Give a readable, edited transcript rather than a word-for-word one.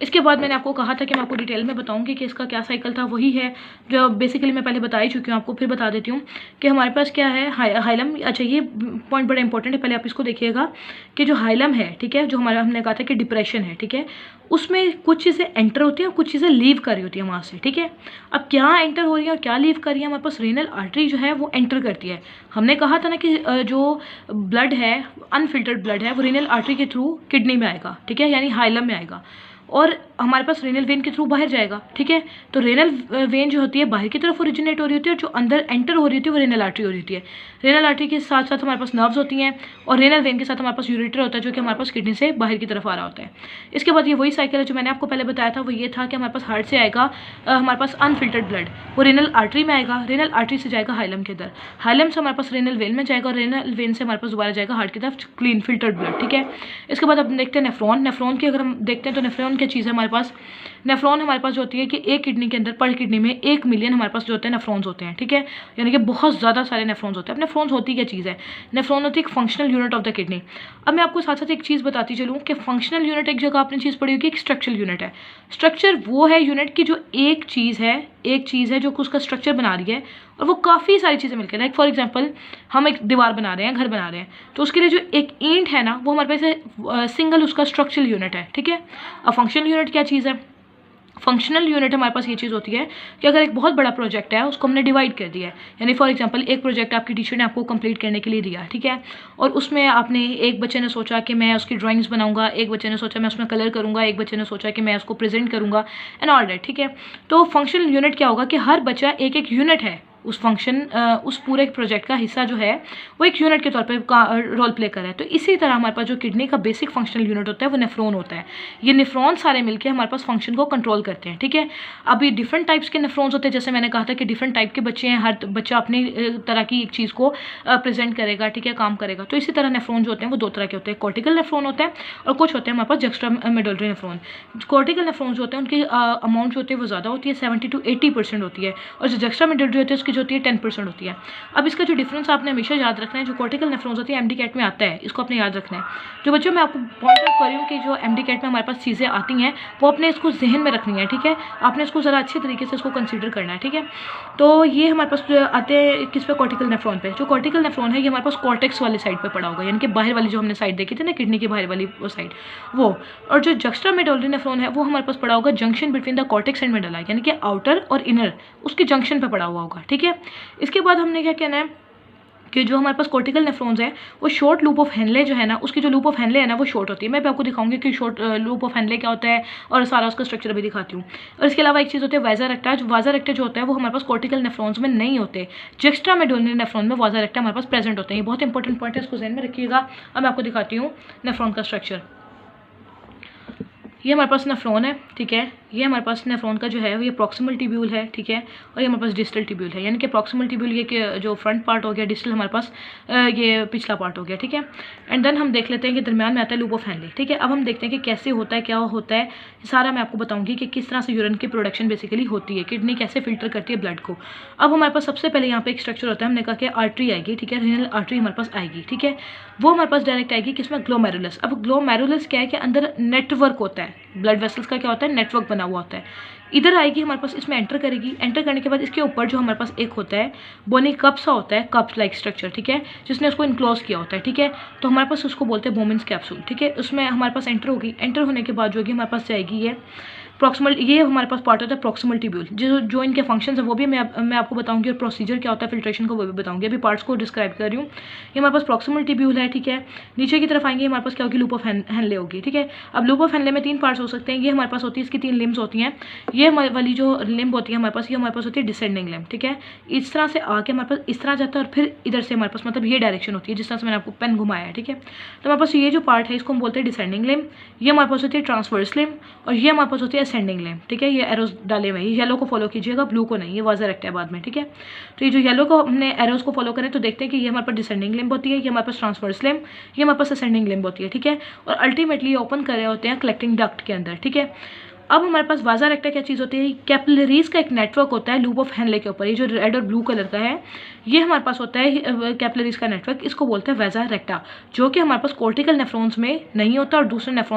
इसके बाद मैंने आपको कहा था कि मैं आपको डिटेल में बताऊंगी कि इसका क्या साइकिल था, वही है जो बेसिकली मैं पहले बता ही चुकी हूँ आपको, फिर बता देती हूँ कि हमारे पास क्या है हाइलम। अच्छा, ये पॉइंट बड़ा इंपॉर्टेंट है, पहले आप इसको देखिएगा कि जो हाइलम है, ठीक है, जो हमारा हमने कहा था कि डिप्रेशन है, ठीक है, उसमें कुछ चीज़ें एंटर होती हैं और कुछ चीज़ें लीव कर रही होती हैं वहाँ से, ठीक है। अब क्या एंटर हो रही है और क्या लीव कर रही है, हमारे पास रीनल आर्टरी जो है वो एंटर करती है। हमने कहा था ना कि जो ब्लड है, अनफिल्टर्ड ब्लड है, वो रीनल आर्टरी के थ्रू किडनी में आएगा, ठीक है, यानी हाइलम में आएगा, और हमारे पास रेनल वेन के थ्रू बाहर जाएगा, ठीक है। तो रेनल वेन जो होती है बाहर की तरफ ओरिजिनेट हो रही होती है, और जो अंदर एंटर हो रही होती है वो रेनल आर्टरी हो रही होती है। रेनल आर्टरी के साथ साथ हमारे पास नर्व्स होती हैं, और रेनल वेन के साथ हमारे पास यूरेटर होता है जो कि हमारे पास किडनी से बाहर की तरफ आ रहा होता है। इसके बाद ये वही साइकिल है जो मैंने आपको पहले बताया था, वो ये था कि हमारे पास हार्ट से आएगा हमारे पास अनफिल्टर्ड ब्लड, वो रेनल आर्टरी में आएगा, रेनल आर्टरी से जाएगा हाइलम के अंदर, हाइलम से हमारे पास रेनल वेन में जाएगा, और रेनल वेन से हमारे पास दोबारा जाएगा हार्ट की तरफ क्लीन फिल्टर्ड ब्लड, ठीक है। इसके बाद अब देखते हैं नेफ्रॉन। नेफ्रॉन की अगर हम देखते हैं तो नेफ्रॉन क्या चीज़ है हमारे पास, नेफ्रॉन हमारे पास जो होती है कि एक किडनी के अंदर पर किडनी में 1 मिलियन हमारे पास जो होते हैं नेफ्रॉन्स होते हैं, ठीक है, यानी कि बहुत ज़्यादा सारे नेफ्रॉन्स होते हैं। अब नेफ्रॉन्स होती क्या चीज़ है, नेफ्रॉन होती है एक functional unit of the kidney. अब मैं आपको साथ साथ एक चीज़ बताती चलूँ कि फंक्शनल यूनिट एक जगह आपने चीज़ पढ़ी होगी, एक स्ट्रक्चरल यूनिट है। स्ट्रक्चर वो है यूनिट की जो एक चीज़ है जो उसका स्ट्रक्चर बना रही है, और वो काफ़ी सारी चीज़ें मिलकर, लाइक फॉर एग्जांपल हम एक दीवार बना रहे हैं, घर बना रहे हैं, तो उसके लिए जो एक ईंट है ना, वो हमारे पास सिंगल उसका स्ट्रक्चरल यूनिट है, ठीक है। अब फंक्शनल यूनिट क्या चीज़ है, फंक्शनल यूनिट हमारे पास ये चीज़ होती है कि अगर एक बहुत बड़ा प्रोजेक्ट है उसको हमने डिवाइड कर दिया है, यानी फॉर एग्जांपल एक प्रोजेक्ट आपकी टीचर ने आपको कंप्लीट करने के लिए दिया, ठीक है, और उसमें आपने, एक बच्चे ने सोचा कि मैं उसकी ड्राइंग्स बनाऊंगा, एक बच्चे ने सोचा मैं उसमें कलर करूंगा, एक बच्चे ने सोचा कि मैं उसको प्रेजेंट करूंगा एंड ऑल दैट, ठीक है। तो फंक्शनल यूनिट क्या होगा कि हर बच्चा एक एक यूनिट है उस फंक्शन, उस पूरे प्रोजेक्ट का हिस्सा जो है वो एक यूनिट के तौर पे रोल प्ले कर रहा है। तो इसी तरह हमारे पास जो किडनी का बेसिक फंक्शनल यूनिट होता है वो नेफ्रॉन होता है। ये नेफ्रॉन सारे मिलकर हमारे पास फंक्शन को कंट्रोल करते हैं, ठीक है। अब ये डिफरेंट टाइप्स के नेफ्रॉन्स होते हैं, जैसे मैंने कहा था कि डिफरेंट टाइप के बच्चे हैं, हर बच्चा अपनी तरह की एक चीज़ को प्रेजेंट करेगा, ठीक है, काम करेगा। तो इसी तरह नेफ्रॉन जो होते हैं वो दो तरह के होते हैं, कॉर्टिकल नेफ्रॉन होता है और कुछ होते हैं हमारे पास juxtamedullary nephron. Cortical nephron जो होते हैं उनकी अमाउंट जो होती है वो ज़्यादा होती है, 70 to 80% होती है, और जो जक्स्ट्रा मेडुलरी होती है उसकी जो होती है 10% होती है। अब इसका जो डिफरेंस आपने हमेशा याद रखना है, जो कॉर्टिकल नेफ्रॉन्स होती है एमडी कैट में आता है, इसको आपने याद रखना है। जो बच्चों मैं आपको पॉइंट आउट कर रही हूँ कि जो एमडी कैट में हमारे पास चीज़ें आती हैं वो अपने इसको जहन में रखनी है, ठीक है, आपने इसको ज़रा अच्छे तरीके से इसको कंसीडर करना है, ठीक है। तो ये हमारे पास आते हैं किस पे, कॉर्टिकल नेफ्रॉन पे। जो कॉर्टिकल नेफ्रॉन है ये हमारे पास कॉर्टेक्स वाली साइड पे पड़ा होगा, यानी कि बाहर वाली जो हमने साइड देखी थी ना किडनी की बाहर वाली वो साइड वो। और जो जक्स्ट्रा मेडुलरी नेफ्रॉन है वो हमारे पास पड़ा होगा junction between the cortex and medulla, यानी कि आउटर और इनर उसके जंक्शन पे पड़ा हुआ होगा, ठीक है। इसके बाद हमने क्या कहना है कि जो हमारे पास कॉर्टिकल नेफ्रॉन्स है वो शॉर्ट लूप ऑफ हेनले जो है ना, उसकी जो लूप ऑफ हेनले है ना वो शॉर्ट होती है। मैं भी आपको दिखाऊंगी कि शॉर्ट लूप ऑफ हेनले क्या होता है और सारा उसका स्ट्रक्चर भी दिखाती हूँ। और इसके अलावा एक चीज़ होती है वाजा रेक्टा। जो वाजा रेक्टा जो होता है वो हमारे पास कॉर्टिकल नेफ्रॉन्स में नहीं होते, जक्स्ट्रा मेडुलरी नेफ्रॉन में वाजा रेक्टा हमारे पास प्रेजेंट होते हैं। ये बहुत इंपॉर्टेंट पॉइंट है, इसको ध्यान में रखिएगा। अब मैं आपको दिखाती हूँ नेफ्रॉन का स्ट्रक्चर। ये हमारे पास नेफ्रॉन है, ठीक है, ये हमारे पास नेफ्रॉन का जो है ये प्रॉक्सिमल टिब्यूल है, ठीक है, और ये हमारे पास डिस्टल टिब्यूल है, यानी कि प्रॉक्सिमल टिब्यूल ये कि जो फ्रंट पार्ट हो गया, डिस्टल हमारे पास ये पिछला पार्ट हो गया, ठीक है। एंड देन हम देख लेते हैं कि दरमियान में आता है लूप ऑफ हेनले, ठीक है। अब हम देखते हैं कि कैसे होता है, क्या होता है, सारा मैं आपको बताऊंगी कि किस तरह से यूरिन की प्रोडक्शन बेसिकली होती है, किडनी कैसे फिल्टर करती है ब्लड को। अब हमारे पास सबसे पहले यहाँ पे एक स्ट्रक्चर होता है, हमने कहा कि आर्टरी आएगी, ठीक है, रीनल आर्टरी हमारे पास आएगी, ठीक है, वो हमारे पास डायरेक्ट आएगी किसमें, ग्लोमेरुलस। अब ग्लोमेरुलस क्या है कि अंदर नेटवर्क होता है, ब्लड वेसल्स का क्या होता है, नेटवर्क बना हुआ होता है। इधर आएगी हमारे पास, इसमें एंटर करेगी, एंटर करने के बाद इसके ऊपर जो हमारे पास एक होता है बोनी कप सा होता है, कप लाइक स्ट्रक्चर, ठीक है, जिसने उसको इनक्लोज किया होता है, ठीक है। तो हमारे पास उसको बोलते हैं बोमेंस कैप्सूल, ठीक है। उसमें हमारे पास एंटर होगी, एंटर होने के बाद जो होगी हमारे पास जाएगी ये प्रॉक्सिमल, ये हमारे पास पार्ट होता है प्रॉक्सिमल टिब्यूल। जो इनके फंक्शंस है वो भी मैं आपको बताऊंगी, और प्रोसीजर क्या होता है फिल्ट्रेशन का वो भी बताऊंगी। अभी पार्ट्स को डिस्क्राइब कर रही हूँ। ये हमारे पास प्रॉक्सिमल टिब्यूल है, ठीक है। नीचे की तरफ आएंगे हमारे पास क्या होगी, लूप ऑफ हेनले होगी, ठीक है। अब लूप ऑफ हेनले में 3 पार्ट्स हो सकते हैं। ये हमारे पास होती है, इसकी 3 लिम्स होती हैं। ये वाली जो लिम्ब होती है हमारे पास, ये हमारे पास होती है डिसेंडिंग लिम्ब, ठीक है। इस तरह से आके हमारे पास इस तरह जाता है और फिर इधर से हमारे पास, मतलब ये डायरेक्शन होती है जिस तरह से मैंने आपको पेन घुमाया है, ठीक है। तो हमारे पास ये जो पार्ट है इसको हम बोलते हैं डिसेंडिंग लिम्ब, ये हमारे पास होती है ट्रांसवर्स लिम्ब, और ये हमारे पास होती है असेंडिंग लिम्ब, ठीक है। ये एरोज डाले हुए, ये येलो को फॉलो कीजिएगा, ब्लू को नहीं, ये वाज़ा रखता है बाद में, ठीक है। तो ये जो येलो को हमने एरोज को फॉलो करें तो देखते हैं कि ये हमारे पास डिसेंडिंग लिम्ब होती है, ये हमारे पास ट्रांसवर्स लिम्ब, ये हमारे पास असेंडिंग लिम्ब होती है, ठीक है। और अल्टीमेटली ये ओपन कर रहे होते हैं कलेक्टिंग डक्ट के अंदर, ठीक है। अब हमारे पास वाज़ा रेक्टा क्या चीज़ होती है, कैपिलरीज का एक नेटवर्क होता है लूप ऑफ हेनले के ऊपर। ये जो रेड और ब्लू कलर का है ये हमारे पास होता है कैपिलरीज का नेटवर्क, इसको बोलते हैं वाज़ा रेक्टा, जो कि हमारे पास कॉर्टिकल नेफ्रॉन्स में नहीं होता और दूसरे नेफ्रॉन